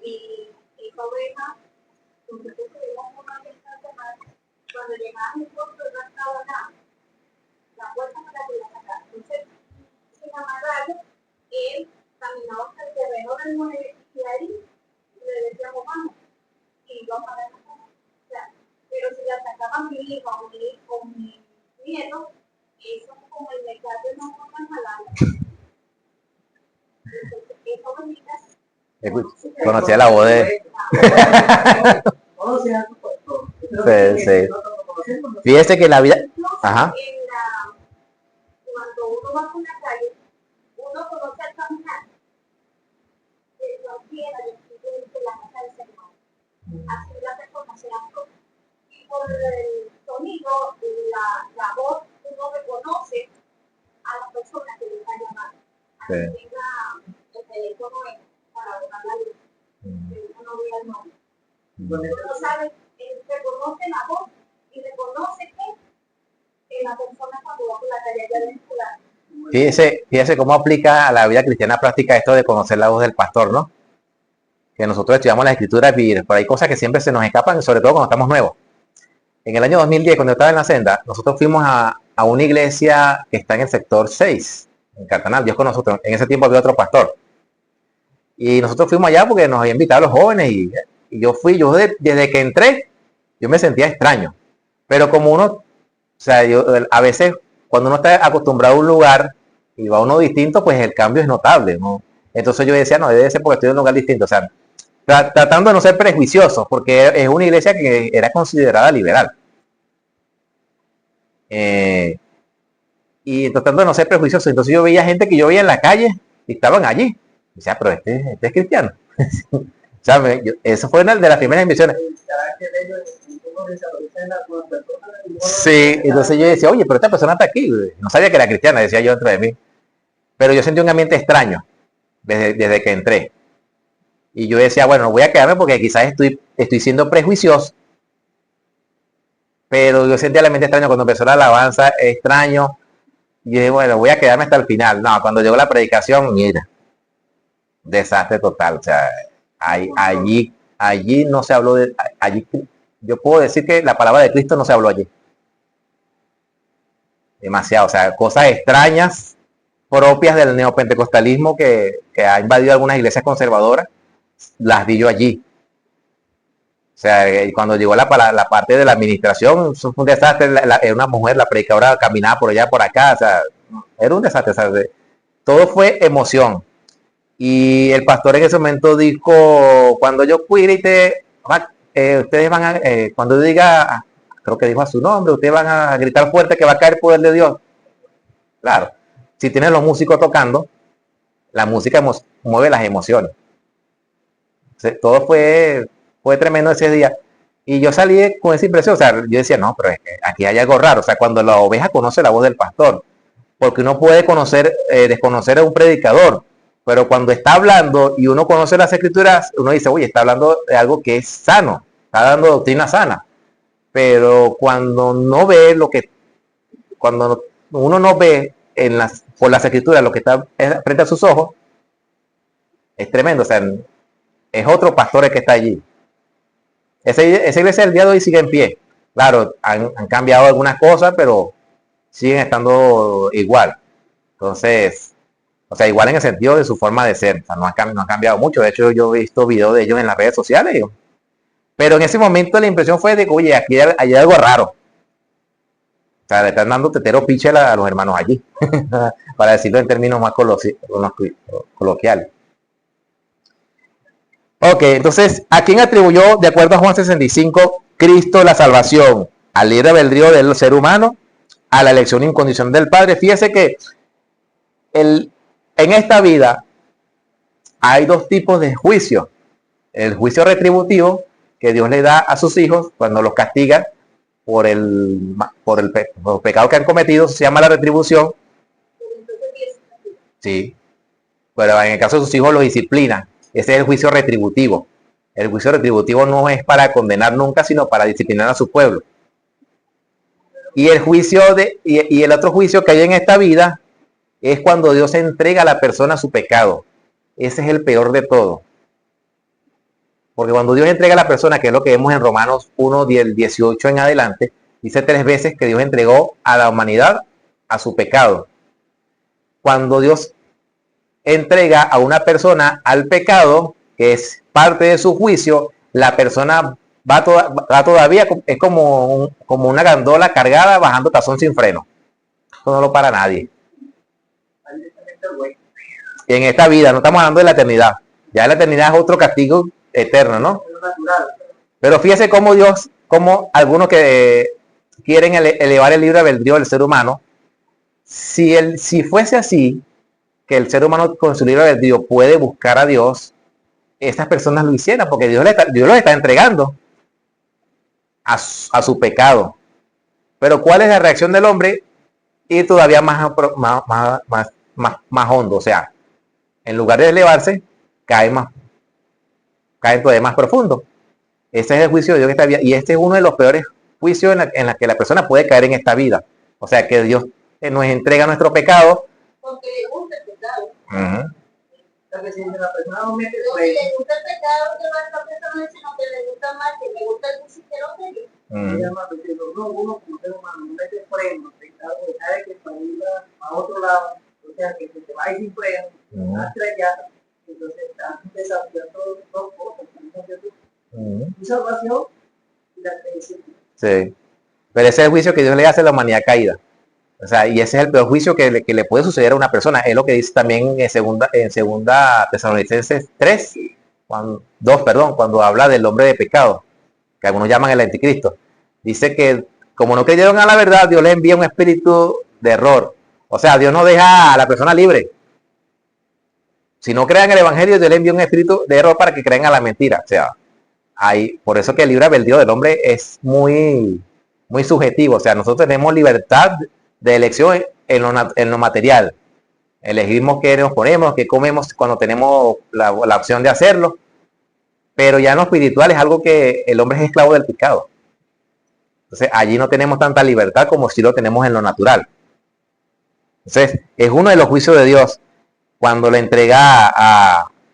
y oveja, nosotros tuvimos una esta semana, cuando llegaba mi esposo no estaba nada, la puerta no la podía sacar. Entonces, sin amarrarlo, él caminaba hasta el terreno del muelle y ahí le decíamos vamos, y vamos a ver la casa. O sea, pero si la sacaba mi hijo o mi nieto, eso como el mecate no forma jalada. Entonces, eso bonita. Conocía la voz de... Conoce a tu pastor. Sí, sí. Fíjese que la vida... Ajá. Cuando uno va por la calle, uno conoce al caminar, que no quiera decir que la casa del ser humano. Así la persona se habla. Y por el sonido, la voz, uno reconoce a la persona que le está llamando. Así tenga el teléfono para botar la luz, que uno no vea el nombre. Uno sabe, reconoce la voz y reconoce que la persona cuando va por la calle ya vinculada. Fíjese cómo aplica a la vida cristiana práctica esto de conocer la voz del pastor, ¿no? Que nosotros estudiamos la escritura y pero hay cosas que siempre se nos escapan, sobre todo cuando estamos nuevos. En el año 2010, cuando yo estaba en la senda, nosotros fuimos a una iglesia que está en el sector 6, en Cartanal, Dios con nosotros. En ese tiempo había otro pastor. Y nosotros fuimos allá porque nos habían invitado a los jóvenes y yo fui, desde que entré, yo me sentía extraño. Pero como uno, o sea, a veces cuando uno está acostumbrado a un lugar y va a uno distinto, pues el cambio es notable, ¿no? Entonces yo decía, no, debe ser porque estoy en un lugar distinto. O sea, tratando de no ser prejuiciosos, porque es una iglesia que era considerada liberal. Y tratando de no ser prejuiciosos. Entonces yo veía gente que yo veía en la calle y estaban allí. Y decía, pero este es cristiano. O sea, eso fue una de las primeras misiones. Sí, entonces yo decía, oye, pero esta persona está aquí. No sabía que era cristiana, decía yo dentro de mí. Pero yo sentí un ambiente extraño desde que entré. Y yo decía, bueno, voy a quedarme porque quizás estoy siendo prejuicioso. Pero yo sentía el ambiente extraño cuando empezó la alabanza, extraño. Y yo dije, bueno, voy a quedarme hasta el final. No, cuando llegó la predicación, mira, desastre total. O sea, allí no se habló de... Allí, yo puedo decir que la palabra de Cristo no se habló allí. Demasiado, o sea, cosas extrañas propias del neopentecostalismo que ha invadido algunas iglesias conservadoras, las vi yo allí. O sea, cuando llegó la parte de la administración, eso fue un desastre. Era una mujer, la predicadora caminaba por allá, por acá, o sea, era un desastre. O sea, todo fue emoción. Y el pastor en ese momento dijo, cuando yo cuide ustedes van a, cuando yo diga, creo que dijo a su nombre, ustedes van a gritar fuerte que va a caer el poder de Dios. Claro, si tienen los músicos tocando, la música mueve las emociones. O sea, todo fue tremendo ese día. Y yo salí con esa impresión, o sea, yo decía, no, pero es que aquí hay algo raro. O sea, cuando la oveja conoce la voz del pastor, porque uno puede desconocer a un predicador, pero cuando está hablando y uno conoce las escrituras, uno dice, oye, está hablando de algo que es sano, está dando doctrina sana. Pero cuando uno no ve por las escrituras lo que está frente a sus ojos, es tremendo. O sea, es otro pastor el que está allí. Esa iglesia del día de hoy sigue en pie. Claro, han cambiado algunas cosas, pero siguen estando igual. Entonces, o sea, igual en el sentido de su forma de ser. O sea, no ha cambiado mucho. De hecho, yo he visto videos de ellos en las redes sociales. Pero en ese momento la impresión fue de que, oye, aquí hay algo raro. O sea, le están dando tetero piche a los hermanos allí. Para decirlo en términos más coloquiales. Ok, entonces, ¿a quién atribuyó, de acuerdo a Juan 65, Cristo la salvación? ¿Al libre albedrío del ser humano? ¿A la elección incondicional del Padre? Fíjese que en esta vida hay dos tipos de juicio. El juicio retributivo que Dios le da a sus hijos cuando los castiga por los pecados que han cometido, se llama la retribución. Sí, pero en el caso de sus hijos los disciplina. Ese es el juicio retributivo. El juicio retributivo no es para condenar nunca, sino para disciplinar a su pueblo. Y el otro juicio que hay en esta vida es cuando Dios entrega a la persona su pecado. Ese es el peor de todo. Porque cuando Dios entrega a la persona, que es lo que vemos en Romanos 1, 18 en adelante, dice 3 veces que Dios entregó a la humanidad a su pecado. Cuando Dios entrega a una persona al pecado, que es parte de su juicio, la persona va todavía, es como una gandola cargada bajando tazón sin freno. Eso no lo para nadie. Ahí directamente al güey. En esta vida, no estamos hablando de la eternidad. Ya la eternidad es otro castigo eterno, ¿no? Es lo natural. Pero fíjese cómo Dios, como algunos que quieren elevar el libre albedrío del ser humano, si fuese así, que el ser humano con su libre albedrío puede buscar a Dios, estas personas lo hicieran, porque Dios los está entregando a su pecado. Pero ¿cuál es la reacción del hombre? Ir todavía más hondo, o sea, en lugar de elevarse, cae todavía más profundo. Ese es el juicio de Dios que está bien, y este es uno de los peores juicios en la que la persona puede caer en esta vida. O sea, que Dios nos entrega nuestro pecado. Porque le gusta el pecado. O sea, que si la persona no mete Pero si freno, le gusta el pecado, que va a estar pensando en sino que le gusta más, que le gusta el musiquero feliz. ella más diciendo, no, uno como ser humano no mete freno, sabe que para ir a otro lado, o sea, que se te va a ir sin freno, a estrellar, entonces estás desafiando dos cosas, tu salvación y la creencia. Sí. Pero ese es el juicio que Dios le hace a la humanidad caída. O sea, y ese es el peor juicio que le puede suceder a una persona. Es lo que dice también en segunda Tesalonicenses 3, cuando habla del hombre de pecado, que algunos llaman el anticristo. Dice que como no creyeron a la verdad, Dios les envía un espíritu de error. O sea, Dios no deja a la persona libre. Si no crean el evangelio, Dios les envía un espíritu de error para que crean a la mentira. O sea, por eso que el libre albedrío del hombre es muy subjetivo. O sea, nosotros tenemos libertad de elección en lo material. Elegimos qué nos ponemos, qué comemos cuando tenemos la opción de hacerlo. Pero ya en lo espiritual es algo que el hombre es esclavo del pecado. Entonces allí no tenemos tanta libertad como si lo tenemos en lo natural. Entonces es uno de los juicios de Dios cuando le entrega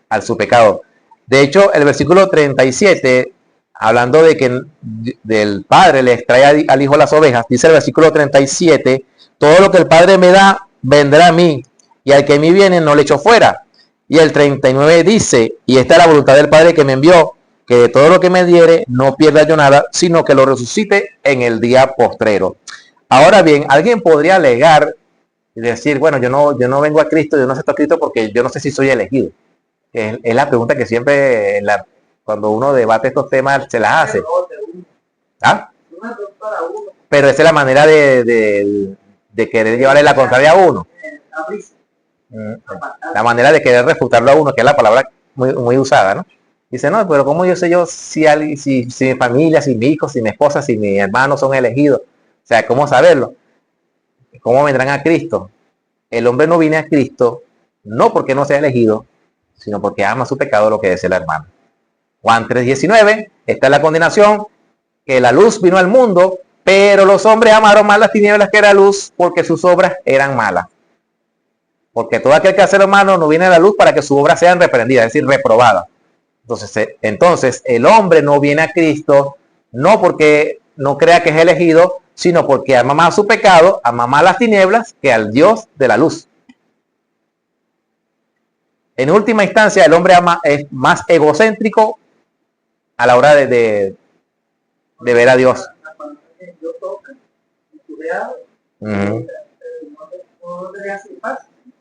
al su pecado. De hecho, el versículo 37, hablando de que del Padre le extrae al Hijo las ovejas, dice el versículo 37, todo lo que el Padre me da, vendrá a mí, y al que a mí viene no le echo fuera. Y el 39 dice, y esta es la voluntad del Padre que me envió, que de todo lo que me diere no pierda yo nada, sino que lo resucite en el día postrero. Ahora bien, alguien podría alegar y decir, bueno, yo no vengo a Cristo, yo no acepto a Cristo porque yo no sé si soy elegido. Es la pregunta que siempre cuando uno debate estos temas se las hace. ¿Ah? Pero esa es la manera de querer llevarle la contraria a uno. La manera de querer refutarlo a uno, que es la palabra muy usada, ¿no? Dice, no, pero ¿cómo yo sé yo si mi familia, si mi hijo, si mi esposa, si mis hermanos son elegidos? O sea, ¿cómo saberlo? ¿Cómo vendrán a Cristo? El hombre no viene a Cristo no porque no sea elegido, sino porque ama su pecado, lo que dice el hermano. Juan 3:19, esta es la condenación, que la luz vino al mundo, pero los hombres amaron más las tinieblas que la luz, porque sus obras eran malas. Porque todo aquel que hace lo malo no viene a la luz para que sus obras sean reprendidas, es decir, reprobadas. Entonces, el hombre no viene a Cristo no porque no crea que es elegido, sino porque ama más su pecado, ama más las tinieblas que al Dios de la luz. En última instancia, el hombre es más egocéntrico a la hora de ver a Dios.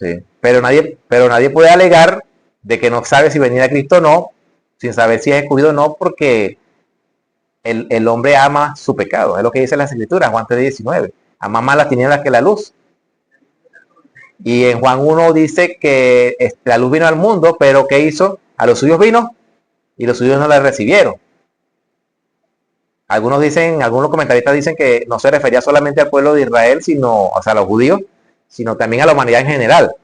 Sí. Pero nadie puede alegar de que no sabe si venir a Cristo o no, sin saber si es escogido o no, porque el hombre ama su pecado. Es lo que dice las Escrituras, Juan 3:19. Ama más las tinieblas que la luz. Y en Juan 1 dice que la luz vino al mundo, pero ¿qué hizo? A los suyos vino y los suyos no la recibieron. Algunos comentaristas dicen que no se refería solamente al pueblo de Israel, o sea, a los judíos, sino también a la humanidad en general.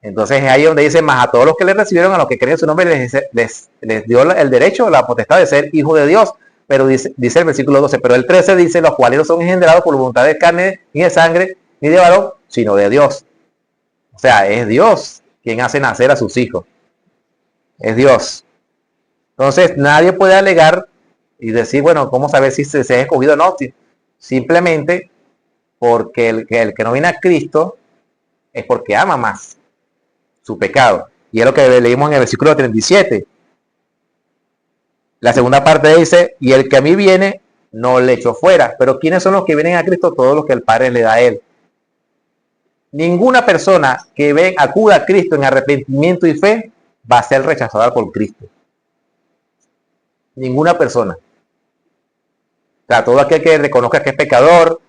Entonces es ahí donde dice, más a todos los que le recibieron, a los que creen en su nombre, les dio el derecho, la potestad de ser hijo de Dios. Pero dice el versículo 12, pero el 13 dice, los cuales no son engendrados por voluntad de carne, ni de sangre, ni de varón, sino de Dios. O sea, es Dios quien hace nacer a sus hijos. Es Dios. Entonces nadie puede alegar y decir, bueno, ¿cómo saber si se ha escogido o no? Simplemente porque el que no viene a Cristo es porque ama más su pecado. Y es lo que leímos en el versículo 37. La segunda parte dice, y el que a mí viene, no le echó fuera. Pero ¿quiénes son los que vienen a Cristo? Todos los que el Padre le da a él. Ninguna persona que acuda a Cristo en arrepentimiento y fe va a ser rechazada por Cristo. Ninguna persona. O sea, todo aquel que reconozca que es pecador,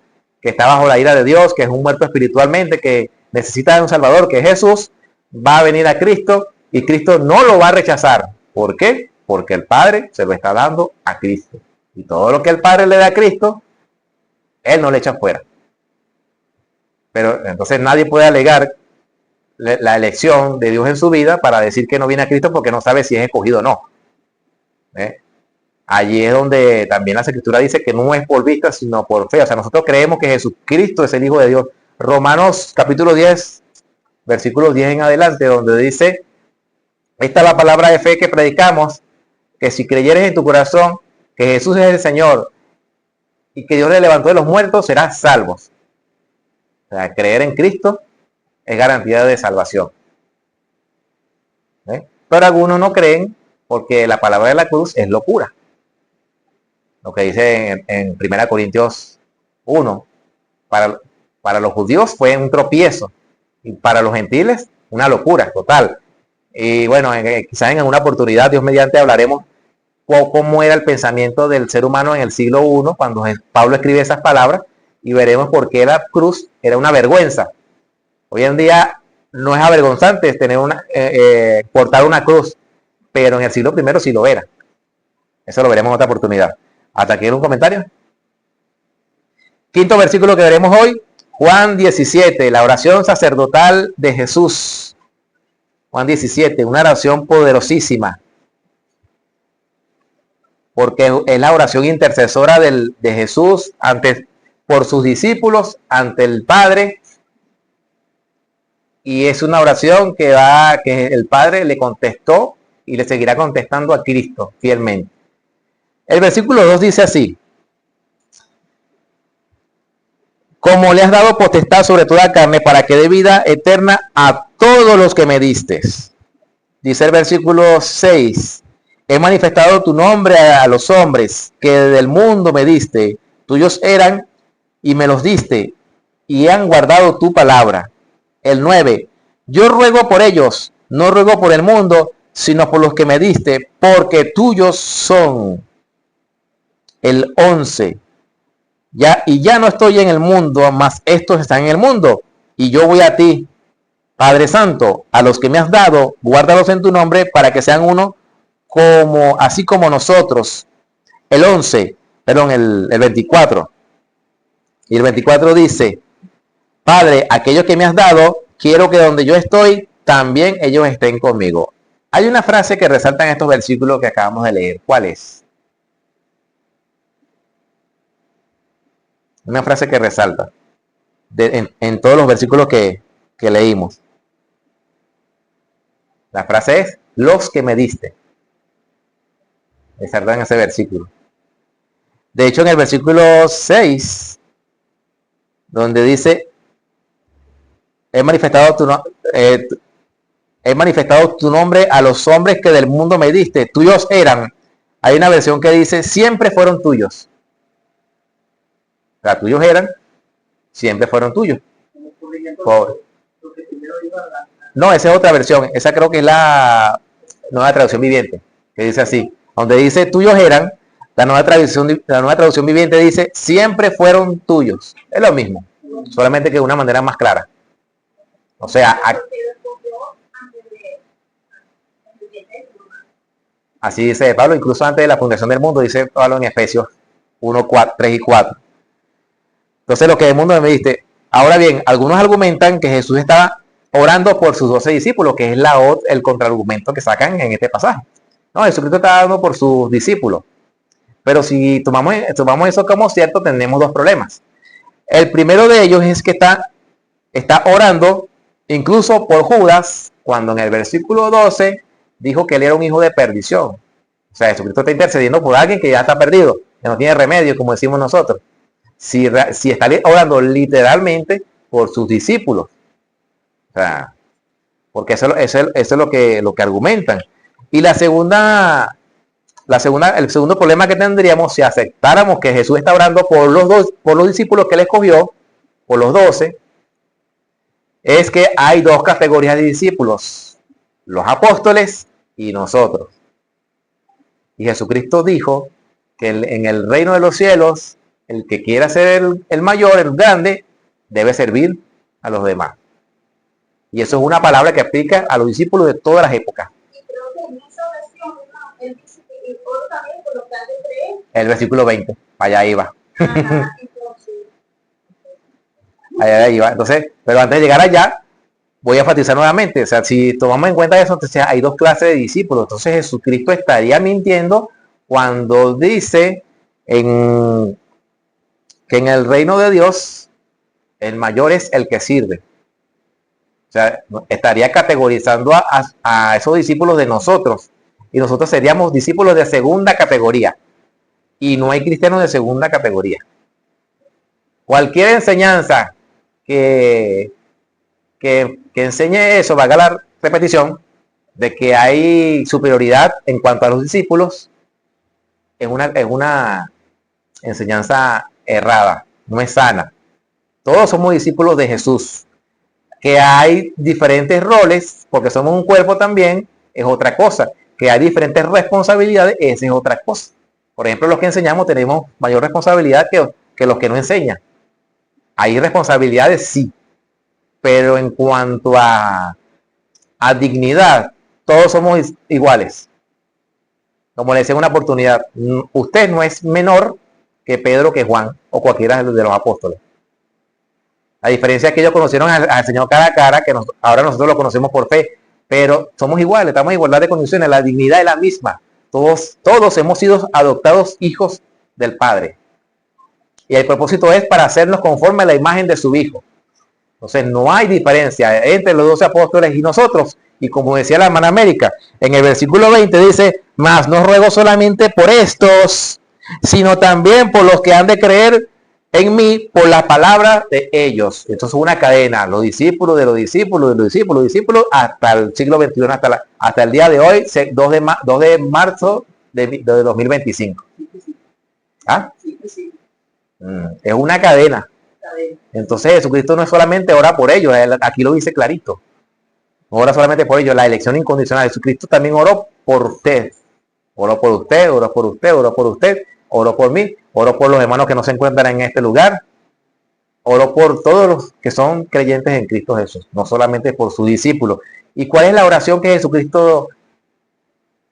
que está bajo la ira de Dios, que es un muerto espiritualmente, que necesita de un Salvador, que es Jesús, va a venir a Cristo y Cristo no lo va a rechazar. ¿Por qué? Porque el Padre se lo está dando a Cristo. Y todo lo que el Padre le da a Cristo, Él no le echa fuera. Pero entonces nadie puede alegar la elección de Dios en su vida para decir que no viene a Cristo porque no sabe si es escogido o no. Allí es donde también la Escritura dice que no es por vista, sino por fe. O sea, nosotros creemos que Jesucristo es el Hijo de Dios. Romanos capítulo 10, versículos 10 en adelante, donde dice, esta es la palabra de fe que predicamos, que si creyeres en tu corazón que Jesús es el Señor y que Dios le levantó de los muertos, serás salvos. O sea, creer en Cristo es garantía de salvación. Pero algunos no creen porque la palabra de la cruz es locura. Lo que dice en 1 Corintios 1, para los judíos fue un tropiezo y para los gentiles una locura total. Y bueno, quizás en alguna oportunidad, Dios mediante, hablaremos cómo era el pensamiento del ser humano en el siglo I, cuando Pablo escribe esas palabras, y veremos por qué la cruz era una vergüenza. Hoy en día no es avergonzante tener portar una cruz, pero en el siglo I sí lo era. Eso lo veremos en otra oportunidad. Hasta aquí un comentario. Quinto versículo que veremos hoy, Juan 17, la oración sacerdotal de Jesús. Juan 17, una oración poderosísima, porque es la oración intercesora de Jesús por sus discípulos ante el Padre, y es una oración que el Padre le contestó y le seguirá contestando a Cristo fielmente. El versículo 2 dice así: como le has dado potestad sobre toda carne para que dé vida eterna a todos los que me diste. Dice el versículo 6: he manifestado tu nombre a los hombres que del mundo me diste, tuyos eran y me los diste, y han guardado tu palabra. El 9: yo ruego por ellos, no ruego por el mundo, sino por los que me diste, porque tuyos son. El 11: ya no estoy en el mundo, mas estos están en el mundo, y yo voy a ti. Padre Santo, a los que me has dado, guárdalos en tu nombre, para que sean uno, así como nosotros. El 24. Y el 24 dice: Padre, aquellos que me has dado, quiero que donde yo estoy, también ellos estén conmigo. Hay una frase que resalta en estos versículos que acabamos de leer. ¿Cuál es? Una frase que resalta en todos los versículos que leímos. La frase es: los que me diste. Resalta en ese versículo. De hecho, en el versículo 6, donde dice: he manifestado tu nombre a los hombres que del mundo me diste, tuyos eran. Hay una versión que dice: siempre fueron tuyos. O sea, tuyos eran, siempre fueron tuyos. No, esa es otra versión. Esa creo que es la nueva traducción viviente, que dice así. Donde dice tuyos eran, la nueva traducción viviente dice: siempre fueron tuyos. Es lo mismo, solamente que de una manera más clara. O sea, así dice Pablo, incluso antes de la fundación del mundo, dice Pablo en Efesios 1, 3 y 4. Entonces, lo que del mundo me diste. Ahora bien, algunos argumentan que Jesús estaba orando por sus 12 discípulos, que es el contraargumento que sacan en este pasaje. No, Jesucristo estaba orando por sus discípulos. Pero si tomamos eso como cierto, tenemos dos problemas. El primero de ellos es que está orando incluso por Judas, cuando en el versículo 12 dijo que él era un hijo de perdición. O sea, Jesucristo está intercediendo por alguien que ya está perdido, que no tiene remedio, como decimos nosotros. Si está orando literalmente por sus discípulos. O sea, porque eso es lo que argumentan. Y la segunda el segundo problema que tendríamos si aceptáramos que Jesús está orando por los discípulos que él escogió, por los 12, es que hay dos categorías de discípulos, los apóstoles y nosotros. Y Jesucristo dijo que en el reino de los cielos, el que quiera ser el mayor, el grande, debe servir a los demás. Y eso es una palabra que aplica a los discípulos de todas las épocas. Y creo que en esa oración, ¿no? Él dice que el oro también por lo que han de creer. El versículo 20, allá iba. Ajá, entonces. Allá iba. Entonces, pero antes de llegar allá, voy a enfatizar nuevamente. O sea, si tomamos en cuenta eso, entonces hay dos clases de discípulos. Entonces Jesucristo estaría mintiendo cuando dice que en el reino de Dios, el mayor es el que sirve. O sea, estaría categorizando a esos discípulos de nosotros. Y nosotros seríamos discípulos de segunda categoría. Y no hay cristianos de segunda categoría. Cualquier enseñanza que enseñe eso, valga la repetición, de que hay superioridad en cuanto a los discípulos, es una enseñanza errada, no es sana. Todos somos discípulos de Jesús. Que hay diferentes roles, porque somos un cuerpo también, es otra cosa. Que hay diferentes responsabilidades, esa es otra cosa. Por ejemplo, los que enseñamos tenemos mayor responsabilidad que los que no enseñan. Hay responsabilidades, sí. Pero en cuanto a dignidad, todos somos iguales. Como le decía en una oportunidad, usted no es menor que Pedro, que Juan o cualquiera de los apóstoles. A diferencia de que ellos conocieron al Señor cara a cara, que ahora nosotros lo conocemos por fe, pero somos iguales, estamos en igualdad de condiciones, la dignidad es la misma. Todos hemos sido adoptados hijos del Padre. Y el propósito es para hacernos conforme a la imagen de su Hijo. Entonces no hay diferencia entre los 12 apóstoles y nosotros. Y como decía la hermana América, en el versículo 20 dice, mas no ruego solamente por estos, sino también por los que han de creer en mí por la palabra de ellos. Entonces una cadena, los discípulos de los discípulos de los discípulos, discípulos hasta el siglo XXI, hasta el día de hoy, 2 de marzo de 2025. ¿Ah? Es una cadena. Entonces Jesucristo no es solamente ora por ellos, aquí lo dice clarito. No ora solamente por ellos, la elección incondicional. Jesucristo también oró por usted. Oró por usted, oró por usted, oró por usted, oró por mí, oró por los hermanos que no se encuentran en este lugar. Oró por todos los que son creyentes en Cristo Jesús, no solamente por sus discípulos. ¿Y cuál es la oración que Jesucristo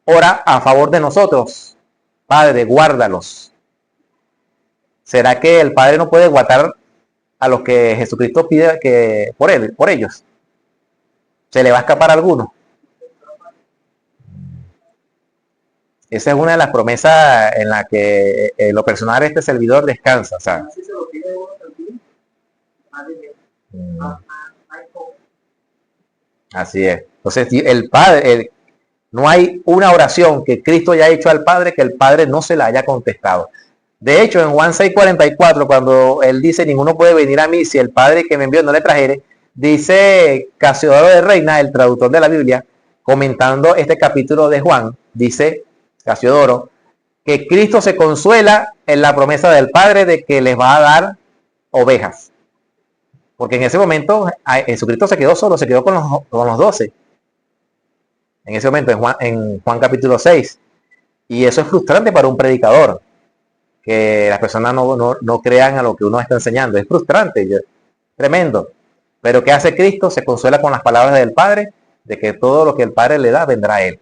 ora a favor de nosotros? Padre, guárdalos. ¿Será que el Padre no puede guardar a los que Jesucristo pide que por ellos? ¿Se le va a escapar a alguno? Esa es una de las promesas en la que lo personal este servidor descansa. O sea, así es. Entonces, el Padre, no hay una oración que Cristo haya hecho al Padre que el Padre no se la haya contestado. De hecho, en Juan 6:44, cuando él dice, ninguno puede venir a mí si el Padre que me envió no le trajere, dice Casiodoro de Reina, el traductor de la Biblia, comentando este capítulo de Juan, dice Casiodoro, que Cristo se consuela en la promesa del Padre de que les va a dar ovejas. Porque en ese momento Jesucristo se quedó solo, se quedó con los 12. En ese momento, en Juan capítulo 6. Y eso es frustrante para un predicador. Que las personas no crean a lo que uno está enseñando. Es frustrante, tremendo. Pero ¿qué hace Cristo? Se consuela con las palabras del Padre, de que todo lo que el Padre le da, vendrá a Él.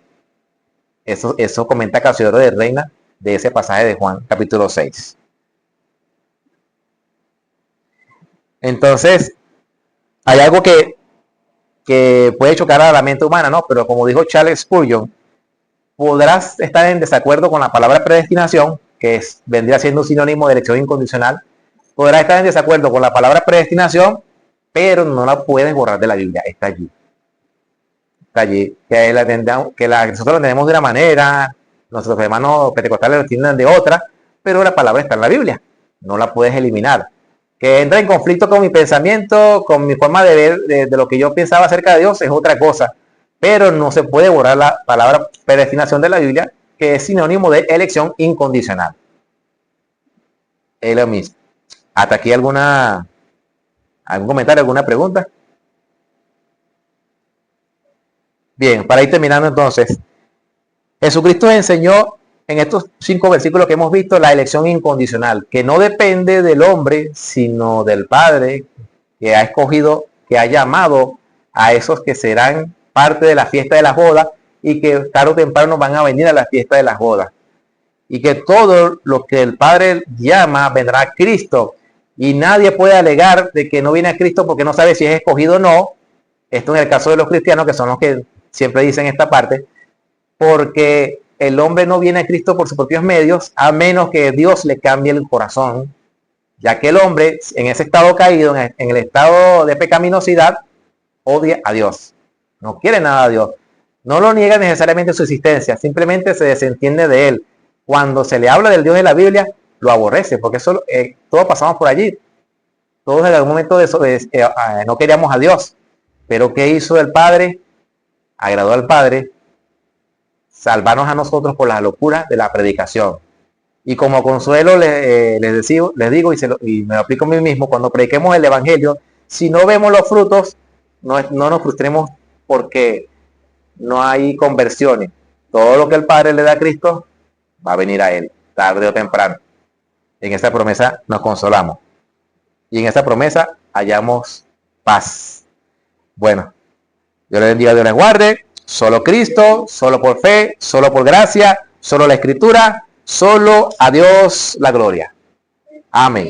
Eso comenta Casiodoro de Reina de ese pasaje de Juan, capítulo 6. Entonces, hay algo que puede chocar a la mente humana, ¿no? Pero como dijo Charles Spurgeon, podrás estar en desacuerdo con la palabra predestinación, que vendría siendo un sinónimo de elección incondicional. Podrás estar en desacuerdo con la palabra predestinación, pero no la puedes borrar de la Biblia. Está allí. Está allí. Nosotros la tenemos de una manera, nuestros hermanos pentecostales lo tienen de otra, pero la palabra está en la Biblia. No la puedes eliminar. Que entra en conflicto con mi pensamiento, con mi forma de ver de lo que yo pensaba acerca de Dios, es otra cosa. Pero no se puede borrar la palabra predestinación de la Biblia, que es sinónimo de elección incondicional. Es lo mismo. Hasta aquí algún comentario, alguna pregunta. Bien, para ir terminando entonces, Jesucristo enseñó en estos 5 versículos que hemos visto la elección incondicional, que no depende del hombre, sino del Padre, que ha escogido, que ha llamado a esos que serán parte de la fiesta de las bodas y que tarde o temprano van a venir a la fiesta de las bodas. Y que todo lo que el Padre llama vendrá a Cristo. Y nadie puede alegar de que no viene a Cristo porque no sabe si es escogido o no. Esto en el caso de los cristianos, que son los que siempre dicen esta parte, porque el hombre no viene a Cristo por sus propios medios, a menos que Dios le cambie el corazón, ya que el hombre, en ese estado caído, en el estado de pecaminosidad, odia a Dios, no quiere nada a Dios, no lo niega necesariamente su existencia, simplemente se desentiende de él. Cuando se le habla del Dios de la Biblia, lo aborrece, porque eso, todos pasamos por allí, todos en algún momento no queríamos a Dios, pero ¿qué hizo el Padre? Agradó al Padre salvarnos a nosotros por la locura de la predicación. Y como consuelo les digo y me lo aplico a mí mismo, cuando prediquemos el Evangelio, si no vemos los frutos, no nos frustremos porque no hay conversiones. Todo lo que el Padre le da a Cristo va a venir a Él, tarde o temprano. En esta promesa nos consolamos. Y en esta promesa hallamos paz. Bueno, Dios les bendiga, Dios les guarde. Solo Cristo, solo por fe, solo por gracia, solo la Escritura, solo a Dios la gloria. Amén.